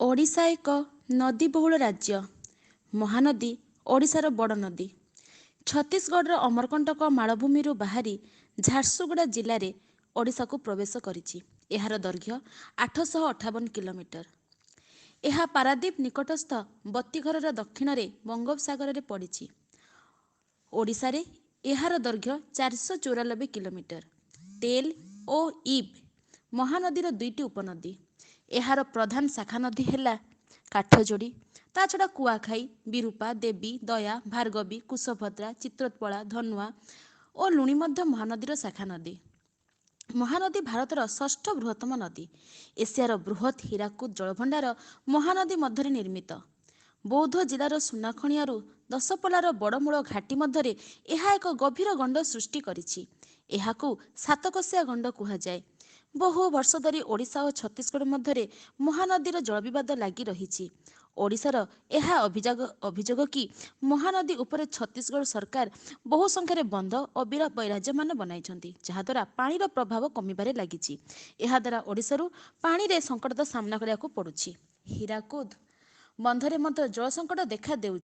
ଓଡ଼ିଶା ଏକ ନଦୀବହୁଳ ରାଜ୍ୟ। ମହାନଦୀ ଓଡ଼ିଶାର ବଡ଼ ନଦୀ। ଛତିଶଗଡ଼ର ଅମରକଣ୍ଟକ ମାଳଭୂମିରୁ ବାହାରି ଝାରସୁଗୁଡ଼ା ଜିଲ୍ଲାରେ ଓଡ଼ିଶାକୁ ପ୍ରବେଶ କରିଛି। ଏହାର ଦୈର୍ଘ୍ୟ 858 କିଲୋମିଟର। ଏହା ପାରାଦୀପ ନିକଟସ୍ଥ ବତୀଘରର ଦକ୍ଷିଣରେ ବଙ୍ଗୋପସାଗରରେ ପଡ଼ିଛି। ଓଡ଼ିଶାରେ ଏହାର ଦୈର୍ଘ୍ୟ 494 କିଲୋମିଟର। ତେଲ ଓ ଇବ୍ ମହାନଦୀର ଦୁଇଟି ଉପନଦୀ। ଏହାର ପ୍ରଧାନ ଶାଖା ନଦୀ ହେଲା କାଠଯୋଡ଼ି, ତା ଛଡ଼ା କୁଆଖାଇ, ବିରୂପା, ଦେବୀ, ଦୟା, ଭାର୍ଗବୀ, କୁଶଭଦ୍ରା, ଚିତ୍ରୋତ୍ପଳା, ଧନୁଆ ଓ ଲୁଣି ମଧ୍ୟ ମହାନଦୀର ଶାଖା ନଦୀ। ମହାନଦୀ ଭାରତର ଷଷ୍ଠ ବୃହତ୍ତମ ନଦୀ। ଏସିଆର ବୃହତ୍ ହୀରାକୁଦ ଜଳଭଣ୍ଡାର ମହାନଦୀ ମଧ୍ୟରେ ନିର୍ମିତ। ବୌଦ୍ଧ ଜିଲ୍ଲାର ସୁନାଖଣିଆରୁ ଦଶପଲ୍ଲାର ବଡ଼ମୂଳ ଘାଟି ମଧ୍ୟରେ ଏହା ଏକ ଗଭୀର ଗଣ୍ଡ ସୃଷ୍ଟି କରିଛି। ଏହାକୁ ସାତକୋଶିଆ ଗଣ୍ଡ କୁହାଯାଏ। ବହୁ ବର୍ଷ ଧରି ଓଡ଼ିଶା ଓ ଛତିଶଗଡ଼ ମଧ୍ୟରେ ମହାନଦୀର ଜଳବିବାଦ ଲାଗି ରହିଛି। ଓଡ଼ିଶାର ଏହା ଅଭିଯୋଗ କି ମହାନଦୀ ଉପରେ ଛତିଶଗଡ଼ ସରକାର ବହୁ ସଂଖ୍ୟାରେ ବନ୍ଧ ଓ ବୈରାଜ୍ୟମାନ ବନାଇଛନ୍ତି, ଯାହାଦ୍ୱାରା ପାଣିର ପ୍ରଭାବ କମିବାରେ ଲାଗିଛି। ଏହାଦ୍ୱାରା ଓଡ଼ିଶାରୁ ପାଣିରେ ସଙ୍କଟର ସାମ୍ନା କରିବାକୁ ପଡ଼ୁଛି। ହୀରାକୁଦ ବନ୍ଧରେ ମଧ୍ୟ ଜଳ ସଙ୍କଟ ଦେଖାଦେଉଛି।